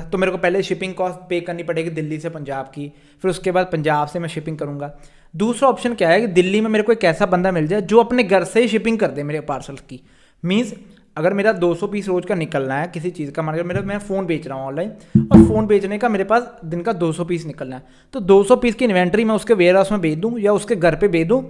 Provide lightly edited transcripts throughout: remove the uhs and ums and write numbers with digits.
तो मेरे को पहले शिपिंग कॉस्ट पे करनी पड़ेगी दिल्ली से पंजाब की, फिर उसके बाद पंजाब से मैं शिपिंग करूँगा। दूसरा ऑप्शन क्या है कि दिल्ली में मेरे को एक ऐसा बंदा मिल जाए जो अपने घर से ही शिपिंग कर दे मेरे पार्सल की। मीन्स अगर मेरा 200 पीस रोज का निकलना है किसी चीज़ का, मान लो मैं फ़ोन बेच रहा हूँ ऑनलाइन, और फ़ोन बेचने का मेरे पास दिन का 200 पीस निकलना है, तो 200 पीस की इन्वेंट्री मैं उसके वेयर हाउस में भेज दूँ या उसके घर पे भेज दूँ,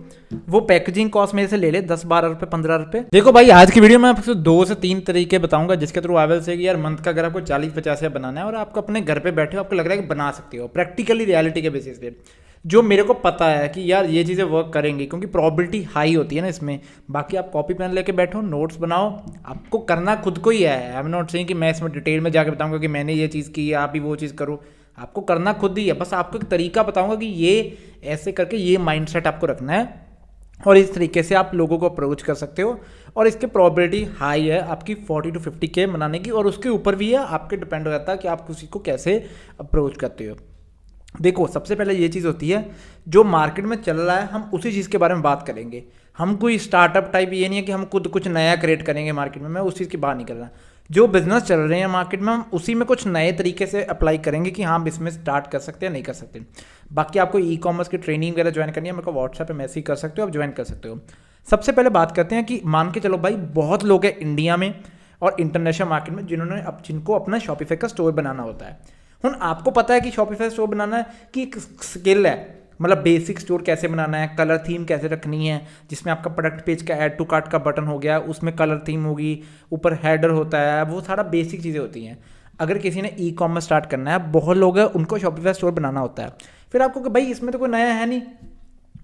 वो पैकेजिंग कॉस्ट मेरे से ले ले 10-12 रुपये 15 रुपये। देखो भाई, आज की वीडियो में आपको 2 से 3 तरीके बताऊंगा जिसके थ्रू आवेल से कि यार मंथ का अगर आपको 40-50 बनाना है और आपको अपने घर पे बैठे हो, आपको लग रहा है कि बना सकते हो प्रैक्टिकली रियलिटी के बेसिस पे, जो मेरे को पता है कि यार ये चीज़ें वर्क करेंगी क्योंकि प्रॉबिलिटी हाई होती है ना इसमें। बाकी आप कॉपी पेन लेके बैठो, नोट्स बनाओ, आपको करना खुद को ही है। आई एम नॉट सेइंग कि मैं इसमें डिटेल में जाके बताऊंगा कि मैंने ये चीज़ की, आप भी वो चीज़ करो, आपको करना खुद ही है। बस आपको एक तरीका बताऊंगा कि ये ऐसे करके ये माइंडसेट आपको रखना है और इस तरीके से आप लोगों को अप्रोच कर सकते हो, और इसके प्रॉबिलिटी हाई है आपकी 40 to 50K बनाने की, और उसके ऊपर भी है, आपके डिपेंड हो जाता है कि आप किसी को कैसे अप्रोच करते हो। देखो, सबसे पहले ये चीज़ होती है जो मार्केट में चल रहा है, हम उसी चीज़ के बारे में बात करेंगे। हम कोई स्टार्टअप टाइप ये नहीं है कि हम खुद कुछ नया क्रिएट करेंगे मार्केट में, मैं उस चीज़ की बात नहीं कर रहा। जो बिजनेस चल रहे हैं मार्केट में, हम उसी में कुछ नए तरीके से अप्लाई करेंगे कि हाँ, हम इसमें स्टार्ट कर सकते हैं नहीं कर सकते। बाकी आपको ई कॉमर्स की ट्रेनिंग वगैरह ज्वाइन करनी है, मेरे को व्हाट्सएप पे मैसेज कर सकते हो, आप ज्वाइन कर सकते हो। सबसे पहले बात करते हैं कि मान के चलो भाई, बहुत लोग हैं इंडिया में और इंटरनेशनल मार्केट में जिनको अपना शॉपिफाई का स्टोर बनाना होता है। हुन आपको पता है कि शॉपिफाई स्टोर बनाना है कि एक स्किल है, मतलब बेसिक स्टोर कैसे बनाना है, कलर थीम कैसे रखनी है, जिसमें आपका प्रोडक्ट पेज का ऐड टू कार्ट का बटन हो गया, उसमें कलर थीम होगी, ऊपर हेडर होता है, वो सारा बेसिक चीज़ें होती हैं। अगर किसी ने ई कॉमर्स स्टार्ट करना है, बहुत लोग हैं उनको शॉपिफाई स्टोर बनाना होता है। फिर आपको कि भाई इसमें तो कोई नया है नहीं,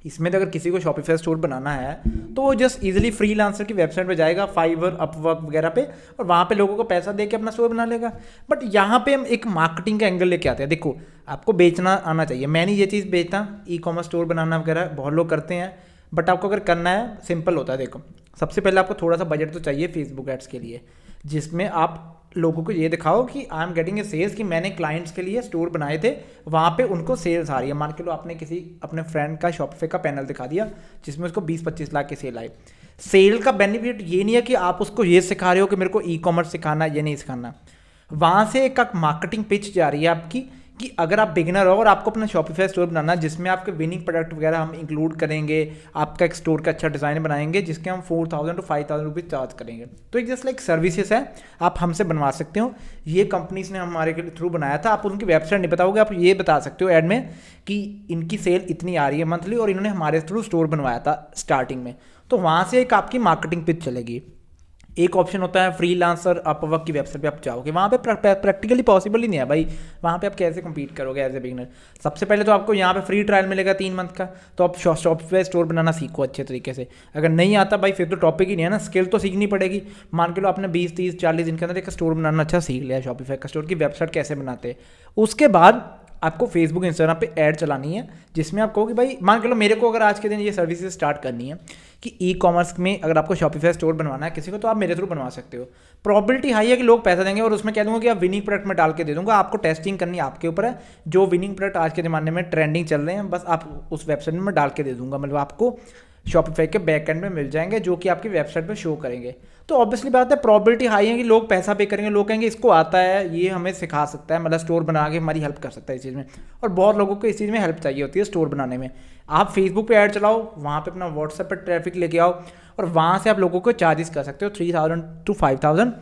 इसमें तो अगर किसी को शॉपिफाई स्टोर बनाना है तो वो जस्ट इजीली फ्रीलांसर की वेबसाइट पे जाएगा, फाइवर, अपवर्क वगैरह पे, और वहाँ पे लोगों को पैसा दे के अपना स्टोर बना लेगा। बट यहाँ पे हम एक मार्केटिंग का एंगल लेके आते हैं। देखो, आपको बेचना आना चाहिए, मैं नहीं ये चीज़ बेचता, ई कॉमर्स स्टोर बनाना वगैरह बहुत लोग करते हैं, बट आपको अगर करना है सिंपल होता है। देखो, सबसे पहले आपको थोड़ा सा बजट तो चाहिए फेसबुक एड्स के लिए, जिसमें आप लोगों को ये दिखाओ कि I am getting a sales, कि मैंने क्लाइंट्स के लिए स्टोर बनाए थे, वहाँ पे उनको सेल्स आ रही है। मान के लो आपने किसी अपने फ्रेंड का शॉपिफाई का पैनल दिखा दिया जिसमें उसको 20-25 लाख की सेल आई। सेल का बेनिफिट ये नहीं है कि आप उसको ये सिखा रहे हो कि मेरे को ई कॉमर्स सिखाना है, ये नहीं सिखाना। वहाँ से एक मार्केटिंग पिच जा रही है आपकी कि अगर आप बिगिनर हो और आपको अपना शॉपिफाई स्टोर बनाना है जिसमें आपके विनिंग प्रोडक्ट वगैरह हम इंक्लूड करेंगे, आपका एक स्टोर का अच्छा डिज़ाइन बनाएंगे जिसके हम 4,000 to 5,000 रुपीज़ चार्ज करेंगे। तो एक जस्ट लाइक सर्विसेज है, आप हमसे बनवा सकते हो। ये कंपनीज ने हमारे के थ्रू बनाया था। आप उनकी वेबसाइट नहीं बताओगे, आप ये बता सकते हो ऐड में कि इनकी सेल इतनी आ रही है मंथली और इन्होंने हमारे थ्रू स्टोर बनवाया था स्टार्टिंग में। तो वहाँ से एक आपकी मार्केटिंग पिच चलेगी। एक ऑप्शन होता है फ्रीलांसर, अपवर्क की वेबसाइट पे आप जाओगे, वहाँ पे प्रैक्टिकली पॉसिबल ही नहीं है भाई, वहाँ पे आप कैसे compete करोगे एज ए बिगिनर। सबसे पहले तो आपको यहाँ पे फ्री ट्रायल मिलेगा 3 मंथ का, तो आप सॉफ्टवेयर स्टोर बनाना सीखो अच्छे तरीके से। अगर नहीं आता भाई फिर तो टॉपिक ही नहीं है ना, स्किल तो सीखनी पड़ेगी। मान के लो आपने 20-30-40 दिन के अंदर एक स्टोर बनाना अच्छा सीख लिया, शॉपिफाई का स्टोर की वेबसाइट कैसे बनाते हैं। उसके बाद आपको फेसबुक इंस्टाग्राम पे ऐड चलानी है जिसमें आप कहो कि भाई, मान के लो मेरे को अगर आज के दिन ये सर्विसेज स्टार्ट करनी है कि ई कॉमर्स में अगर आपको शॉपिफाई स्टोर बनवाना है किसी को, तो आप मेरे थ्रू बनवा सकते हो। प्रॉबिलिटी हाई है कि लोग पैसा देंगे, और उसमें कह दूंगा कि आप विनिंग प्रोडक्ट में डाल के दे दूंगा, आपको टेस्टिंग करनी आपके ऊपर है। जो विनिंग प्रोडक्ट आज के ज़माने में ट्रेंडिंग चल रहे हैं बस आप उस वेबसाइट में मैं डाल के दे दूंगा, मतलब आपको शॉपिफाई के बैक एंड में मिल जाएंगे जो कि आपकी वेबसाइट पे शो करेंगे। तो ऑब्वियसली बात है, प्रॉबिलिटी हाई है कि लोग पैसा पे करेंगे, लोग कहेंगे इसको आता है, ये हमें सिखा सकता है, मतलब स्टोर बना के हमारी हेल्प कर सकता है इस चीज़ में। और बहुत लोगों को इस चीज़ में हेल्प चाहिए होती है स्टोर बनाने में। आप फेसबुक पे ऐड चलाओ, वहाँ पे अपना व्हाट्सएप पर ट्रैफिक लेके आओ, और वहाँ से आप लोगों को चार्जेस कर सकते हो 3,000 to 5,000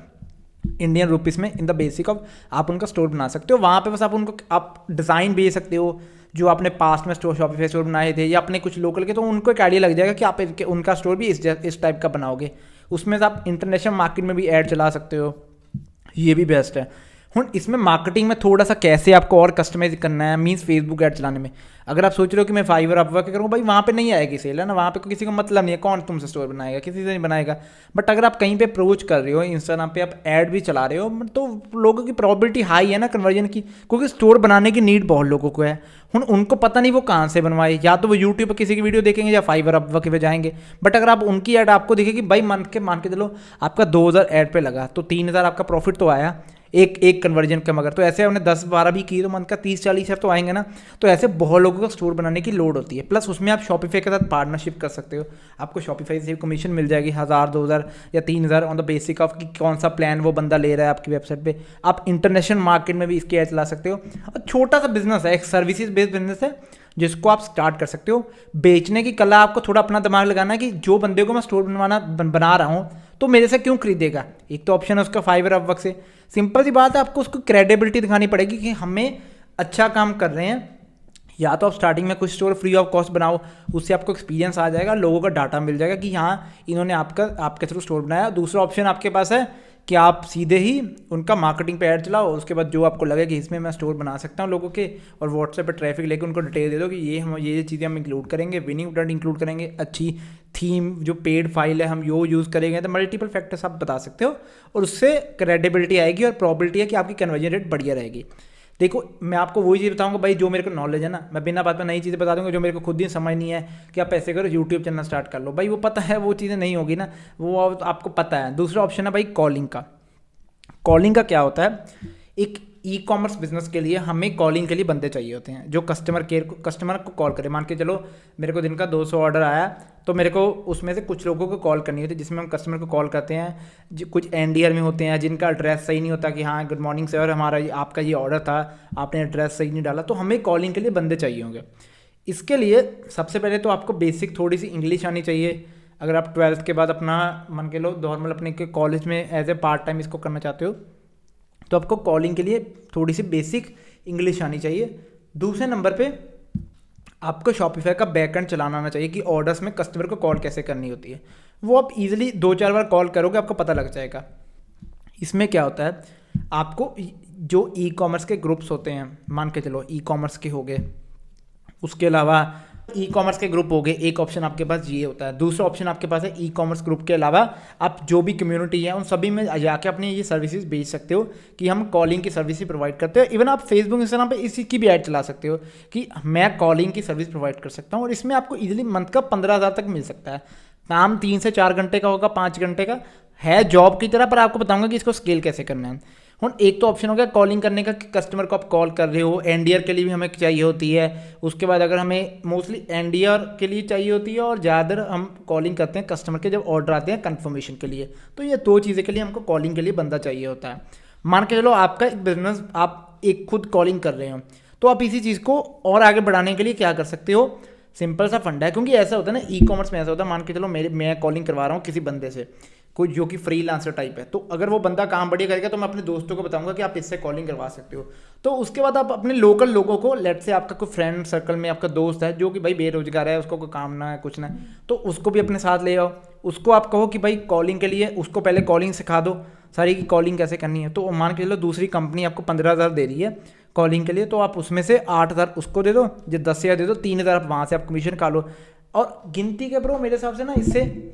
इंडियन रुपीज़ में इन द बेसिक ऑफ आप उनका स्टोर बना सकते हो। वहाँ पे बस आप उनको आप डिज़ाइन भेज सकते हो जो आपने पास्ट में स्टोर शॉपिफाई स्टोर बनाए थे या अपने कुछ लोकल के, तो उनको एक आइडिया लग जाएगा कि आप उनका स्टोर भी इस टाइप का बनाओगे। उसमें से आप इंटरनेशनल मार्केट में भी ऐड चला सकते हो, ये भी बेस्ट है। इसमें मार्केटिंग में थोड़ा सा कैसे आपको और कस्टमाइज करना है, मीन्स फेसबुक ऐड चलाने में अगर आप सोच रहे हो कि मैं फाइवर अपवर्क करूँ, भाई वहाँ पे नहीं आएगी सेल, है ना, वहाँ पे किसी को मतलब नहीं है, कौन तुमसे स्टोर बनाएगा, किसी से नहीं बनाएगा। बट अगर आप कहीं पे अप्रोच कर रहे हो, इंस्टाग्राम पे आप ऐड भी चला रहे हो, तो लोगों की प्रॉबिलिटी हाई है ना कन्वर्जन की, क्योंकि स्टोर बनाने की नीड बहुत लोगों को है। उनको पता नहीं वो कहाँ से बनवाए, या तो वो यूट्यूब पर किसी की वीडियो देखेंगे या फाइवर अपवर्क पे जाएंगे। बट अगर आप उनकी ऐड आपको दिखेगी, भाई मान के चलो आपका 2,000 ऐड पे लगा, तो 3,000 आपका प्रॉफिट तो आया, एक एक कन्वर्जन का मगर, तो ऐसे हमने 10-12 भी की तो मंथ का 30-40 हज़ार तो आएंगे ना। तो ऐसे बहुत लोगों का स्टोर बनाने की लोड होती है। प्लस उसमें आप शॉपिफाई के साथ पार्टनरशिप कर सकते हो, आपको शॉपिफाई से कमीशन मिल जाएगी 1000-2000 या 3000 ऑन द बेसिक ऑफ कि कौन सा प्लान वो बंदा ले रहा है आपकी वेबसाइट पे। आप इंटरनेशनल मार्केट में भी इसके ऐड चला सकते हो। और छोटा सा बिजनेस है, एक सर्विसेज बेस्ड बिजनेस है जिसको आप स्टार्ट कर सकते हो। बेचने की कला आपको थोड़ा अपना दिमाग लगाना है कि जो बंदे को मैं स्टोर बना रहा हूँ तो मेरे से क्यों खरीदेगा। एक तो ऑप्शन है उसका फाइवर, अपवर्क से। सिंपल सी बात है, आपको उसको क्रेडिबिलिटी दिखानी पड़ेगी कि हमें अच्छा काम कर रहे हैं। या तो आप स्टार्टिंग में कुछ स्टोर फ्री ऑफ कॉस्ट बनाओ, उससे आपको एक्सपीरियंस आ जाएगा, लोगों का डाटा मिल जाएगा कि हाँ इन्होंने आपके थ्रू स्टोर बनाया। दूसरा ऑप्शन आपके पास है कि आप सीधे ही उनका मार्केटिंग पे ऐड चलाओ, उसके बाद जो आपको लगे कि इसमें मैं स्टोर बना सकता हूँ लोगों के, और व्हाट्सएप पे ट्रैफिक लेके उनको डिटेल दे दो कि ये चीज़ें हम इंक्लूड करेंगे, विनिंग ब्रांड इंक्लूड करेंगे, अच्छी थीम जो पेड फाइल है हम यो यूज़ करेंगे। तो मल्टीपल फैक्टर्स आप बता सकते हो और उससे क्रेडिबिलिटी आएगी और प्रॉबिलिटी है कि आपकी कन्वर्जन रेट बढ़िया रहेगी। देखो मैं आपको वही चीज़ बताऊंगा भाई जो मेरे को नॉलेज है ना, मैं बिना बात में नई चीज़ें बता दूंगा जो मेरे को खुद ही समझ नहीं है कि आप ऐसे करो यूट्यूब चैनल स्टार्ट कर लो, भाई वो पता है वो चीज़ें नहीं होगी ना, वो आपको पता है। दूसरा ऑप्शन है भाई कॉलिंग का। कॉलिंग का क्या होता है, एक ई कॉमर्स बिजनेस के लिए हमें कॉलिंग के लिए बंदे चाहिए होते हैं जो कस्टमर को कॉल करे। मान के चलो मेरे को दिन का 200 ऑर्डर आया तो मेरे को उसमें से कुछ लोगों को कॉल करनी होती है, जिसमें हम कस्टमर को कॉल करते हैं। कुछ एनडीआर में होते हैं जिनका एड्रेस सही नहीं होता कि हाँ गुड मॉर्निंग सर आपका ये ऑर्डर था, आपने एड्रेस सही नहीं डाला, तो हमें कॉलिंग के लिए बंदे चाहिए होंगे। इसके लिए सबसे पहले तो आपको बेसिक थोड़ी सी इंग्लिश आनी चाहिए। अगर आप 12th के बाद अपना मन के लो नॉर्मल अपने कॉलेज में एज ए पार्ट टाइम इसको करना चाहते हो तो आपको कॉलिंग के लिए थोड़ी सी बेसिक इंग्लिश आनी चाहिए। दूसरे नंबर पे आपको शॉपिफाई का बैकएंड चलाना आना चाहिए कि ऑर्डर्स में कस्टमर को कॉल कैसे करनी होती है। वो आप इजीली 2-4 बार कॉल करोगे आपको पता लग जाएगा। इसमें क्या होता है, आपको जो ई कॉमर्स के ग्रुप्स होते हैं, मान के चलो ई कॉमर्स के हो गए, उसके अलावा ई कॉमर्स के ग्रुप हो गए, एक ऑप्शन आपके पास ये होता है। दूसरा ऑप्शन आपके पास है ई कॉमर्स ग्रुप के अलावा आप जो भी कम्युनिटी है उन सभी में जाके अपनी ये सर्विसेज बेच सकते हो कि हम कॉलिंग की सर्विस प्रोवाइड करते हो। इवन आप फेसबुक इंस्टाग्राम पे इसी की भी ऐड चला सकते हो कि मैं कॉलिंग की सर्विस प्रोवाइड कर सकता हूँ, और इसमें आपको ईजिली मंथ का 15,000 तक मिल सकता है। काम 3 से 4 घंटे का होगा, 5 घंटे का है जॉब की तरह, पर आपको बताऊंगा कि इसको स्केल कैसे करना है। एक तो ऑप्शन हो गया कॉलिंग करने का कि कस्टमर को आप कॉल कर रहे हो, एनडीआर के लिए भी हमें चाहिए होती है। उसके बाद अगर हमें मोस्टली एनडीआर के लिए चाहिए होती है और ज़्यादातर हम कॉलिंग करते हैं कस्टमर के जब ऑर्डर आते हैं कंफर्मेशन के लिए। तो ये 2 चीज़ें के लिए हमको कॉलिंग के लिए बंदा चाहिए होता है। मान के चलो आपका एक बिजनेस, आप एक खुद कॉलिंग कर रहे हो, तो आप इसी चीज़ को और आगे बढ़ाने के लिए क्या कर सकते हो, सिंपल सा फंडा है। क्योंकि ऐसा होता है ना ई कॉमर्स में, ऐसा होता है मान के चलो मैं कॉलिंग करवा रहा हूँ किसी बंदे से, कोई जो कि फ्रीलांसर टाइप है, तो अगर वो बंदा काम बढ़िया करेगा तो मैं अपने दोस्तों को बताऊंगा कि आप इससे कॉलिंग करवा सकते हो। तो उसके बाद आप अपने लोकल लोगों को, लेट से आपका कोई फ्रेंड सर्कल में आपका दोस्त है जो कि भाई बेरोजगार है, उसको कोई काम ना है कुछ ना है, तो उसको भी अपने साथ ले आओ। उसको आप कहो कि भाई कॉलिंग के लिए उसको पहले कॉलिंग सिखा दो सारी की कॉलिंग कैसे करनी है। तो मान के चलो दूसरी कंपनी आपको 15,000 दे रही है कॉलिंग के लिए, तो आप उसमें से 8,000 उसको दे दो, जो 10,000 दे दो, 3,000 आप वहाँ से आप कमीशन खा लो। और गिनती के ब्रो मेरे हिसाब से ना, इससे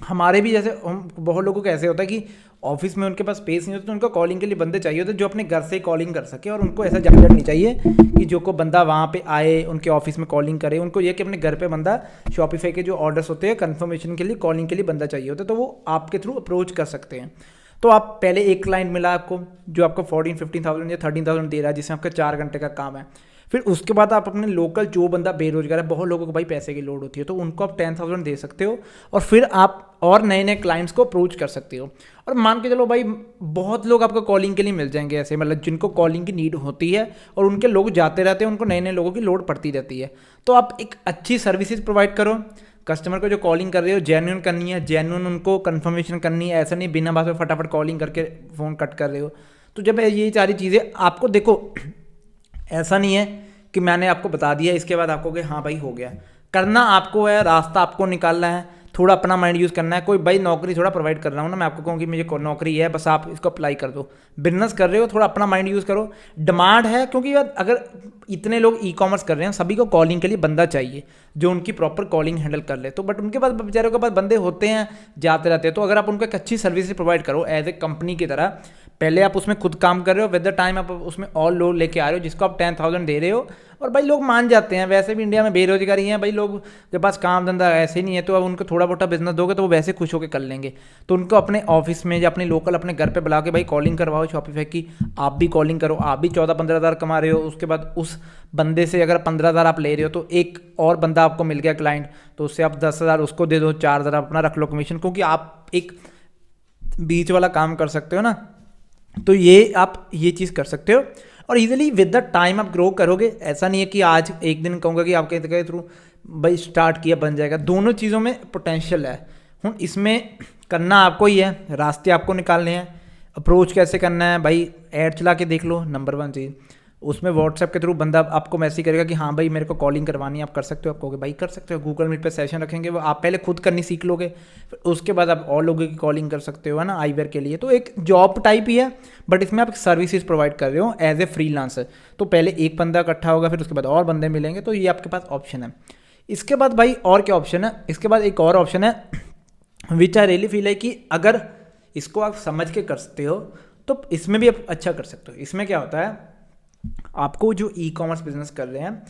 हमारे भी जैसे हम बहुत लोगों को ऐसे होता है कि ऑफिस में उनके पास स्पेस नहीं होता, तो उनको कॉलिंग के लिए बंदे चाहिए होते जो अपने घर से कॉलिंग कर सके, और उनको ऐसा झंझट नहीं चाहिए कि जो को बंदा वहाँ पे आए उनके ऑफिस में कॉलिंग करे। उनको ये कि अपने घर पे बंदा शॉपिफाई के जो ऑर्डर्स होते हैं कंफर्मेशन के लिए कॉलिंग के लिए बंदा चाहिए होता है, तो वो आपके थ्रू अप्रोच कर सकते हैं। तो आप पहले एक क्लाइंट मिला आपको जो आपको 14-15,000 या 13,000 दे रहा है, जिसमें आपका 4 घंटे का काम है। फिर उसके बाद आप अपने लोकल जो बंदा बेरोजगार है, बहुत लोगों को भाई पैसे की लोड होती है, तो उनको आप 10,000 दे सकते हो, और फिर आप और नए नए क्लाइंट्स को अप्रोच कर सकते हो। और मान के चलो भाई बहुत लोग आपको कॉलिंग के लिए मिल जाएंगे ऐसे, मतलब जिनको कॉलिंग की नीड होती है और उनके लोग जाते रहते हैं, उनको नए नए लोगों की लोड पड़ती रहती है। तो आप एक अच्छी सर्विसेज प्रोवाइड करो, कस्टमर को जो कॉलिंग कर रहे हो जेन्युइन करनी है, जेन्युइन उनको कंफर्मेशन करनी है, ऐसा नहीं बिना बात में फटाफट कॉलिंग करके फ़ोन कट कर रहे हो। तो जब ये सारी चीज़ें आपको, देखो ऐसा नहीं है कि मैंने आपको बता दिया इसके बाद आपको कि हाँ भाई हो गया, करना आपको है, रास्ता आपको निकालना है, थोड़ा अपना माइंड यूज़ करना है। कोई भाई नौकरी थोड़ा प्रोवाइड कर रहा हूँ ना, मैं आपको कहूँ कि मुझे नौकरी है बस आप इसको अप्लाई कर दो। बिजनेस कर रहे हो थोड़ा अपना माइंड यूज़ करो, डिमांड है, क्योंकि यार अगर इतने लोग ई कॉमर्स कर रहे हैं, सभी को कॉलिंग के लिए बंदा चाहिए जो उनकी प्रॉपर कॉलिंग हैंडल कर ले। तो बट उनके पास बेचारों के पास बंदे होते हैं, जाते रहते हैं। तो अगर आप उनको एक अच्छी सर्विस प्रोवाइड करो एज ए कंपनी की तरह, पहले आप उसमें खुद काम कर रहे हो, विद द टाइम आप उसमें और लोग लेके आ रहे हो जिसको आप 10,000 दे रहे हो, और भाई लोग मान जाते हैं। वैसे भी इंडिया में बेरोजगारी है भाई, लोग के पास काम धंधा ऐसे नहीं है, तो अब उनको थोड़ा मोटा बिजनेस दोगे तो वो वैसे खुश होकर कर लेंगे। तो उनको अपने ऑफिस में या अपने लोकल अपने घर पे बुला के भाई कॉलिंग करवाओ शॉपिफाई की, आप भी कॉलिंग करो, आप भी 14-15 हज़ार कमा रहे हो, उसके बाद उस बंदे से अगर 15 हज़ार आप ले रहे हो तो एक और बंदा आपको मिल गया क्लाइंट, तो उससे आप 10 हज़ार उसको दे दो, 4 हज़ार अपना रख लो कमीशन, क्योंकि आप एक बीच वाला काम कर सकते हो ना। तो ये आप ये चीज़ कर सकते हो और इजीली विद द टाइम आप ग्रो करोगे। ऐसा नहीं है कि आज एक दिन कहूँगा कि आपके थ्रू भाई स्टार्ट किया बन जाएगा, दोनों चीज़ों में पोटेंशियल है। हूँ इसमें करना आपको ही है, रास्ते आपको निकालने हैं। अप्रोच कैसे करना है भाई, ऐड चला के देख लो, नंबर 1 चीज़। उसमें व्हाट्सएप के थ्रू बंदा आपको मैसेज करेगा कि हाँ भाई मेरे को कॉलिंग करवानी है, आप कर सकते हो, आप कहोगे भाई कर सकते हो। गूगल मीट पे सेशन रखेंगे, वो आप पहले खुद करनी सीख लोगे, फिर उसके बाद आप और लोगों की कॉलिंग कर सकते हो, है ना, आईवेयर के लिए। तो एक जॉब टाइप ही है, बट इसमें आप सर्विसेज प्रोवाइड कर रहे हो एज ए फ्रीलांसर। तो पहले एक बंदा इकट्ठा होगा, फिर उसके बाद और बंदे मिलेंगे, तो ये आपके पास ऑप्शन है। इसके बाद भाई और क्या ऑप्शन है, इसके बाद एक और ऑप्शन है विच आई रियली फील है कि अगर इसको आप समझ के कर सकते हो तो इसमें भी आप अच्छा कर सकते हो। इसमें क्या होता है, आपको जो ई कॉमर्स बिजनेस कर रहे हैं,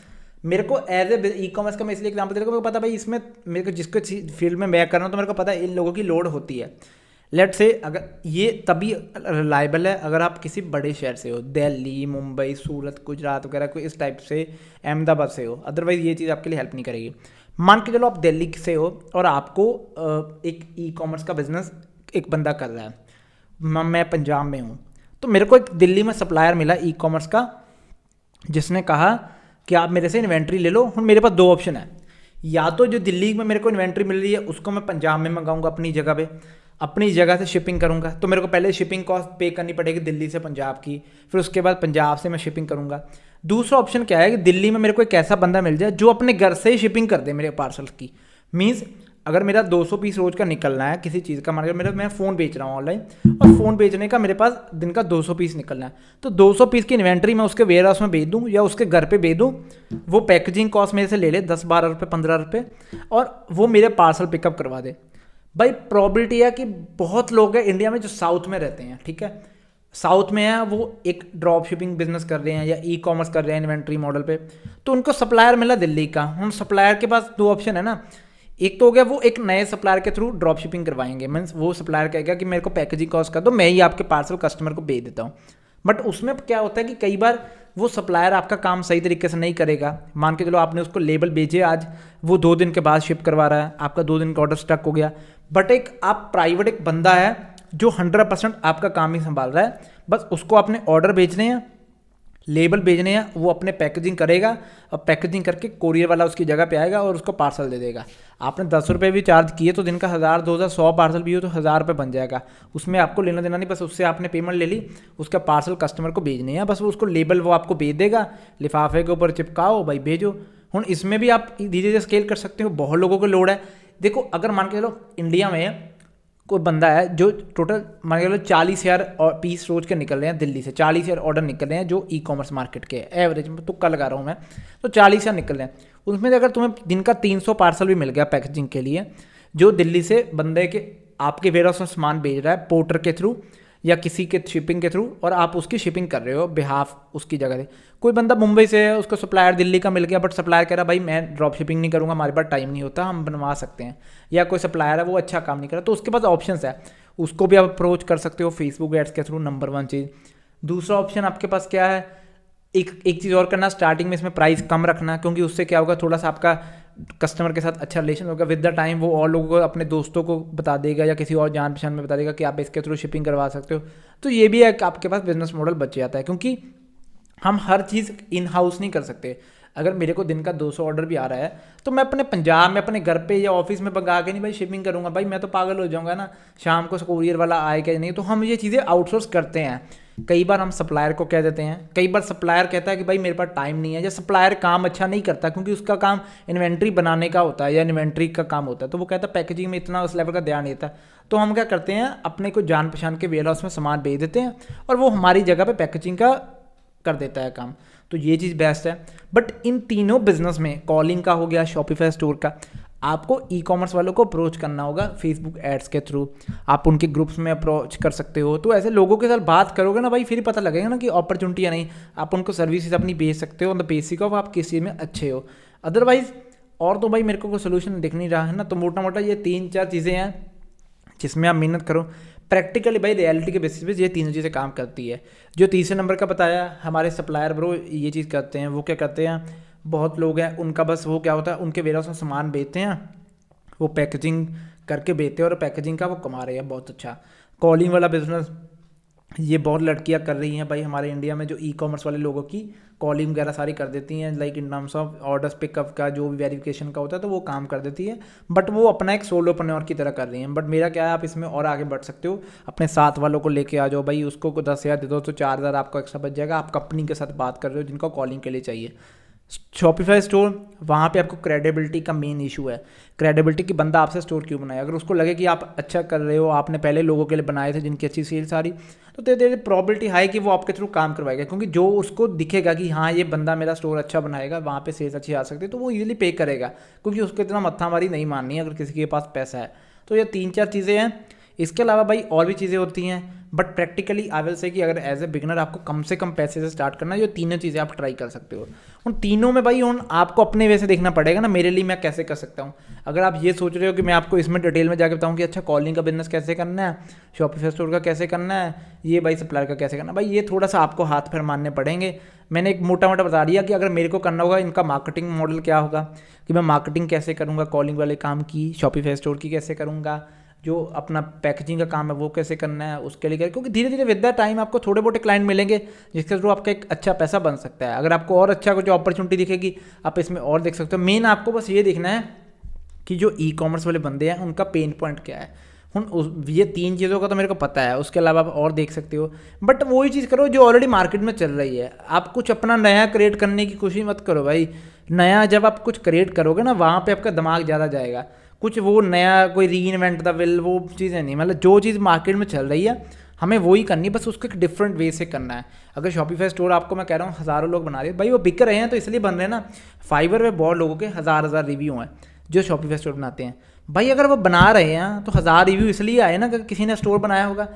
मेरे को एज ए ई कॉमर्स का मैं इसलिए एग्जाम्पल दे रहा हूँ, मेरे को पता भाई इसमें मेरे को जिसको फील्ड में मैं कर रहा हूँ तो मेरे को पता है इन लोगों की लोड होती है। लेट से अगर ये तभी रिलायबल है अगर आप किसी बड़े शहर से हो, दिल्ली, मुंबई, सूरत, गुजरात वगैरह कोई इस टाइप से, अहमदाबाद से हो, अदरवाइज ये चीज़ आपके लिए हेल्प नहीं करेगी। मान के चलो आप दिल्ली से हो और आपको एक ई कॉमर्स का बिजनेस एक बंदा कर रहा है, मैं पंजाब में हूँ, तो मेरे को एक दिल्ली में सप्लायर मिला ई कॉमर्स का जिसने कहा कि आप मेरे से इन्वेंट्री ले लो। मेरे पास 2 ऑप्शन है, या तो जो दिल्ली में मेरे को इन्वेंट्री मिल रही है उसको मैं पंजाब में मंगाऊंगा अपनी जगह पे, अपनी जगह से शिपिंग करूंगा, तो मेरे को पहले शिपिंग कॉस्ट पे करनी पड़ेगी दिल्ली से पंजाब की, फिर उसके बाद पंजाब से मैं शिपिंग करूंगा। दूसरा ऑप्शन क्या है कि दिल्ली में मेरे को एक ऐसा बंदा मिल जाए जो अपने घर से ही शिपिंग कर दे मेरे पार्सल की। मीन्स अगर मेरा 200 पीस रोज का निकलना है किसी चीज़ का, मान लो मैं फ़ोन बेच रहा हूँ ऑनलाइन, और फ़ोन बेचने का मेरे पास दिन का 200 पीस निकलना है, तो 200 पीस की इन्वेंट्री मैं उसके वेयर हाउस में भेज दूँ या उसके घर पे भेज दूँ, वो पैकेजिंग कॉस्ट मेरे से ले ले 10-12 रुपये, 15 रुपये, और वो मेरे पार्सल पिकअप करवा दे। भाई प्रॉबिलिटी है कि बहुत लोग हैं इंडिया में जो साउथ में रहते हैं, ठीक है, साउथ में है, वो एक ड्रॉप शिपिंग बिजनेस कर रहे हैं या ई कॉमर्स कर रहे हैं इन्वेंट्री मॉडल पे, तो उनको सप्लायर मिला दिल्ली का। हम सप्लायर के पास 2 ऑप्शन है ना, एक तो हो गया वो एक नए सप्लायर के थ्रू ड्रॉप शिपिंग करवाएंगे, मीन्स वो सप्लायर कहेगा कि मेरे को पैकेजिंग कॉस्ट कर दो, मैं ही आपके पार्सल कस्टमर को भेज देता हूँ। बट उसमें क्या होता है कि कई बार वो सप्लायर आपका काम सही तरीके से नहीं करेगा। मान के चलो आपने उसको लेबल भेजे आज, वो 2 दिन के बाद शिप करवा रहा है, आपका 2 दिन का ऑर्डर स्टक हो गया। बट एक आप प्राइवेट एक बंदा है जो 100% आपका काम ही संभाल रहा है, बस उसको आपने ऑर्डर भेजने हैं, लेबल भेजने हैं, वो अपने पैकेजिंग करेगा और पैकेजिंग करके कोरियर वाला उसकी जगह पे आएगा और उसको पार्सल दे देगा। आपने 10 रुपये भी चार्ज किए तो दिन का 1000, 2000, 100 पार्सल भी हो तो 1000 रुपये बन जाएगा। उसमें आपको लेना देना नहीं, बस उससे आपने पेमेंट ले ली, उसका पार्सल कस्टमर को भेजने हैं, बस वो उसको लेबल वो आपको भेज देगा, लिफाफे के ऊपर चिपकाओ भाई भेजो। हूँ इसमें भी आप धीरे धीरे स्केल कर सकते हो, बहुत लोगों को लोड है। देखो अगर मान के चलो इंडिया में कोई बंदा है जो टोटल मान के चलो 40,000 पीस रोज के निकल रहे हैं, दिल्ली से 40,000 ऑर्डर निकल रहे हैं जो ई कॉमर्स मार्केट के एवरेज में, तुक्का लगा रहा हूँ मैं, तो 40,000 निकल रहे हैं। उसमें से अगर तुम्हें दिन का 300 पार्सल भी मिल गया पैकेजिंग के लिए, जो दिल्ली से बंदे के आपके वेयरहाउस में सामान भेज रहा है पोर्टर के थ्रू या किसी के शिपिंग के थ्रू, और आप उसकी शिपिंग कर रहे हो बिहाफ उसकी जगह से। कोई बंदा मुंबई से है, उसको सप्लायर दिल्ली का मिल गया, बट सप्लायर कह रहा भाई मैं ड्रॉप शिपिंग नहीं करूँगा, हमारे पास टाइम नहीं होता, हम बनवा सकते हैं। या कोई सप्लायर है वो अच्छा काम नहीं कर रहा, तो उसके पास ऑप्शंस है, उसको भी आप अप्रोच कर सकते हो फेसबुक एड्स के थ्रू, नंबर 1 चीज़। दूसरा ऑप्शन आपके पास क्या है, एक चीज़ और करना, स्टार्टिंग में इसमें प्राइस कम रखना, क्योंकि उससे क्या होगा थोड़ा सा आपका कस्टमर के साथ अच्छा रिलेशन होगा। विद द टाइम वो और लोगों को अपने दोस्तों को बता देगा या किसी और जान पहचान में बता देगा कि आप इसके थ्रू शिपिंग करवा सकते हो। तो ये भी है कि आपके पास बिजनेस मॉडल बच जाता है, क्योंकि हम हर चीज़ इन हाउस नहीं कर सकते। अगर मेरे को दिन का 200 ऑर्डर भी आ रहा है तो मैं अपने पंजाब में अपने घर पे या ऑफिस में मंगा के नहीं भाई शिपिंग करूँगा, भाई मैं तो पागल हो जाऊँगा ना, शाम को कोरियर वाला आएगा या नहीं। तो हम ये चीज़ें आउटसोर्स करते हैं। कई बार हम सप्लायर को कह देते हैं, कई बार सप्लायर कहता है कि भाई मेरे पास टाइम नहीं है, या सप्लायर काम अच्छा नहीं करता क्योंकि उसका काम इन्वेंट्री बनाने का होता है या इन्वेंट्री का काम होता है, तो वो कहता है पैकेजिंग में इतना उस लेवल का ध्यान नहीं देता। तो हम क्या करते हैं, अपने को जान पहचान के वेयर हाउस में सामान भेज देते हैं और वो हमारी जगह पे पैकेजिंग का कर देता है काम। तो ये चीज़ बेस्ट है। बट इन तीनों बिजनेस में, कॉलिंग का हो गया, शॉपिफाई स्टोर का, आपको ई कॉमर्स वालों को अप्रोच करना होगा फेसबुक एड्स के थ्रू, आप उनके ग्रुप्स में अप्रोच कर सकते हो। तो ऐसे लोगों के साथ बात करोगे ना भाई, फिर ही पता लगेगा ना कि अपॉर्चुनिटी या नहीं। आप उनको सर्विसेज अपनी बेच सकते हो ऑन द बेसिक ऑफ आप किस चीज़ में अच्छे हो। अदरवाइज और तो भाई मेरे को कोई सोल्यूशन दिख नहीं रहा है ना। तो मोटा मोटा ये 3-4 चीज़ें हैं जिसमें आप मेहनत करो प्रैक्टिकली भाई, रियलिटी के बेसिस पे ये तीनों चीज़ें काम करती है। जो तीसरे नंबर का बताया, हमारे सप्लायर ब्रो ये चीज़ करते हैं। वो क्या करते हैं, बहुत लोग हैं उनका बस वो क्या होता है, उनके वेयरहाउस में सामान बेचते हैं, वो पैकेजिंग करके बेचते हैं और पैकेजिंग का वो कमा रहे हैं बहुत अच्छा। कॉलिंग वाला बिजनेस ये बहुत लड़कियां कर रही हैं भाई हमारे इंडिया में, जो ई कॉमर्स वाले लोगों की कॉलिंग वगैरह सारी कर देती हैं, like in terms of orders pickup का जो भी वेरिफिकेशन का होता है तो वो काम कर देती है। बट वो अपना एक सोलोप्रेन्योर की तरह कर रही हैं। बट मेरा क्या है, आप इसमें और आगे बढ़ सकते हो, अपने साथ वालों को लेके आ जाओ भाई, उसको 10,000 दे दो तो 4,000 आपको एक्स्ट्रा बच जाएगा। आप कंपनी के साथ बात कर रहे हो जिनको कॉलिंग के लिए चाहिए। शॉपिफाई स्टोर, वहाँ पे आपको क्रेडिबिलिटी का मेन इशू है। क्रेडिबिलिटी की बंदा आपसे स्टोर क्यों बनाए, अगर उसको लगे कि आप अच्छा कर रहे हो, आपने पहले लोगों के लिए बनाए थे जिनकी अच्छी सेल्स आ रही, तो तेरे प्रॉबिलिटी हाई कि वो आपके थ्रू काम करवाएगा। क्योंकि जो उसको दिखेगा कि हाँ ये बंदा मेरा स्टोर अच्छा बनाएगा, वहाँ पे सेल्स अच्छी आ सकती है, तो वो इजीली पे करेगा, क्योंकि उसको इतना मत्थामारी नहीं माननी है अगर किसी के पास पैसा है। तो ये 3-4 चीज़ें हैं। इसके अलावा भाई और भी चीज़ें होती हैं, but practically I will say कि अगर एज ए बिगनर आपको कम से कम पैसे से स्टार्ट करना है, जो तीनों चीज़ें आप ट्राई कर सकते हो। उन तीनों में भाई उन आपको अपने वे से देखना पड़ेगा ना, मेरे लिए मैं कैसे कर सकता हूँ। अगर आप ये सोच रहे हो कि मैं आपको इसमें डिटेल में जाकर बताऊँ कि अच्छा कॉलिंग का बिजनेस कैसे करना है, शॉपिफाई स्टोर का कैसे करना है, ये भाई सप्लायर का कैसे करना है, भाई ये थोड़ा सा आपको हाथ पैर मारने पड़ेंगे। मैंने एक मोटा मोटा बता दिया कि अगर मेरे को करना होगा इनका मार्केटिंग मॉडल क्या होगा, कि मैं मार्केटिंग कैसे करूँगा कॉलिंग वाले काम की, शॉपिफाई स्टोर की कैसे करूँगा, जो अपना पैकेजिंग का काम है वो कैसे करना है, उसके लिए क्योंकि धीरे धीरे विद द टाइम आपको थोड़े बहुत क्लाइंट मिलेंगे जिसके थ्रू आपका एक अच्छा पैसा बन सकता है। अगर आपको और अच्छा कुछ अपॉर्चुनिटी दिखेगी आप इसमें और देख सकते हो। मेन आपको बस ये देखना है कि जो ई कॉमर्स वाले बंदे हैं उनका पेन पॉइंट क्या है। ये 3 चीज़ों का तो मेरे को पता है, उसके अलावा आप और देख सकते हो। बट वही चीज़ करो जो ऑलरेडी मार्केट में चल रही है। आप कुछ अपना नया क्रिएट करने की कोशिश मत करो भाई। नया जब आप कुछ क्रिएट करोगे ना, वहाँ पे आपका दिमाग ज़्यादा जाएगा। कुछ वो नया कोई री इन्वेंट द विल वो चीज़ें नहीं, मतलब जो चीज़ मार्केट में चल रही है हमें वही करनी है, बस उसको एक डिफरेंट वे से करना है। अगर शॉपिफाई स्टोर आपको मैं कह रहा हूँ हज़ारों लोग बना रहे हैं भाई, वो बिक रहे हैं तो इसलिए बन रहे हैं ना। फाइवर पे बहुत लोगों के हज़ार रिव्यू हैं जो शॉपिफाई स्टोर बनाते हैं भाई। अगर वो बना रहे हैं तो 1000 रिव्यू इसलिए आए ना कि किसी ने स्टोर बनाया होगा।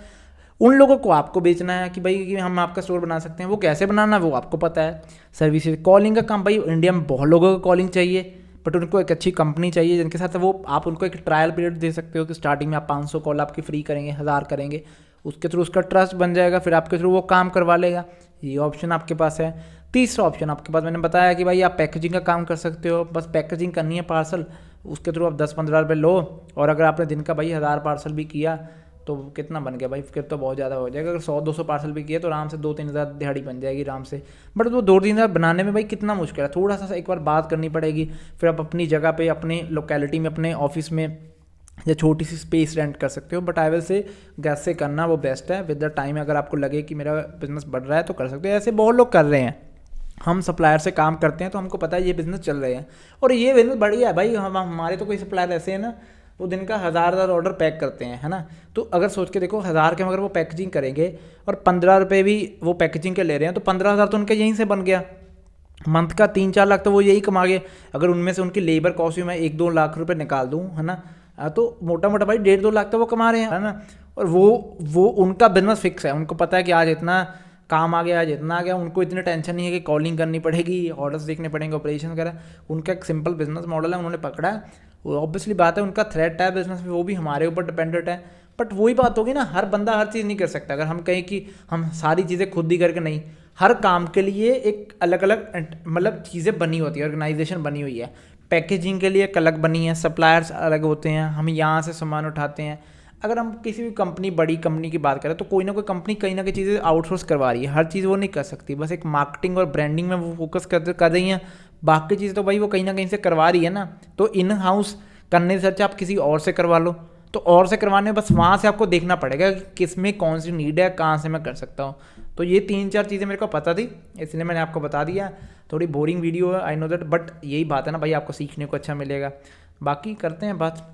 उन लोगों को आपको बेचना है कि भाई कि हम आपका स्टोर बना सकते हैं, वो कैसे बनाना वो आपको पता है। सर्विसेज कॉलिंग का काम, भाई इंडिया में बहुत लोगों को कॉलिंग चाहिए, बट उनको एक अच्छी कंपनी चाहिए जिनके साथ वो आप उनको एक ट्रायल पीरियड दे सकते हो कि स्टार्टिंग में आप 500 कॉल आपकी फ्री करेंगे, 1000 करेंगे, उसके थ्रू उसका ट्रस्ट बन जाएगा, फिर आपके थ्रू वो काम करवा लेगा। ये ऑप्शन आपके पास है। तीसरा ऑप्शन आपके पास मैंने बताया कि भाई आप पैकेजिंग का काम कर सकते हो, बस पैकेजिंग करनी है पार्सल, उसके थ्रू आप 10-15 रुपये लो। और अगर आपने दिन का भाई 1000 पार्सल भी किया तो कितना बन गया भाई, फिर तो बहुत ज़्यादा हो जाएगा। अगर 100-200 पार्सल भी किया तो आराम से 2-3 हज़ार दिहाड़ी बन जाएगी आराम से। बट वो 2-3 हज़ार बनाने में भाई कितना मुश्किल है, थोड़ा सा एक बार बात करनी पड़ेगी। फिर आप अपनी जगह पे अपने लोकेलिटी में अपने ऑफिस में या छोटी सी स्पेस रेंट कर सकते हो। But I will say gas से करना वो बेस्ट है। विद द टाइम अगर आपको लगे कि मेरा बिजनेस बढ़ रहा है तो कर सकते हो, ऐसे बहुत लोग कर रहे हैं। हम सप्लायर से काम करते हैं तो हमको पता है ये बिज़नेस चल रहे हैं और ये बिज़नेस बढ़िया है भाई। हम हमारे तो कोई सप्लायर ऐसे हैं ना, वो दिन का 1000 ऑर्डर पैक करते हैं, है ना। तो अगर सोच के देखो 1000 के अगर वो पैकेजिंग करेंगे और 15 रुपये भी वो पैकेजिंग के ले रहे हैं तो 15,000 तो उनके यहीं से बन गया। मंथ का 3-4 लाख तो वो यही कमा गए। अगर उनमें से उनकी लेबर कॉस्ट भी मैं 1-2 लाख रुपये निकाल दूँ, है ना, तो मोटा मोटा भाई 1.5-2 लाख तो वो कमा रहे हैं, है ना। और वो उनका बिजनेस फिक्स है, उनको पता है कि आज इतना काम आ गया, आज इतना आ गया। उनको इतनी टेंशन नहीं है कि कॉलिंग करनी पड़ेगी, ऑर्डर्स देखने पड़ेंगे, ऑपरेशन वगैरह। उनका एक सिंपल बिजनेस मॉडल है, उन्होंने पकड़ा है। वो ऑब्वियसली बात है उनका थ्रेट है बिजनेस में, वो भी हमारे ऊपर डिपेंडेंट है। बट वही बात होगी ना, हर बंदा हर चीज़ नहीं कर सकता। अगर हम कहें कि हम सारी चीज़ें खुद ही करके, नहीं, हर काम के लिए एक अलग अलग मतलब चीज़ें बनी होती है, ऑर्गेनाइजेशन बनी हुई है। पैकेजिंग के लिए एक अलग बनी है, सप्लायर्स अलग होते हैं, हम यहाँ से सामान उठाते हैं। अगर हम किसी भी कंपनी, बड़ी कंपनी की बात करें तो कोई ना कोई कंपनी कहीं ना कहीं चीज़ें आउटसोर्स करवा रही है, हर चीज़ वो नहीं कर सकती। बस एक मार्केटिंग और ब्रांडिंग में वो फोकस कर रही हैं, बाकी चीज़ तो भाई वो कहीं ना कहीं से करवा रही है ना। तो इन हाउस करने से अच्छा आप किसी और से करवा लो। तो और से करवाने में बस वहाँ से आपको देखना पड़ेगा कि किस में कौन सी नीड है, कहाँ से मैं कर सकता हूँ। तो ये 3-4 चीज़ें मेरे को पता थी, इसलिए मैंने आपको बता दिया। थोड़ी बोरिंग वीडियो है, आई नो दैट, बट यही बात है ना भाई, आपको सीखने को अच्छा मिलेगा। बाकी करते हैं बात।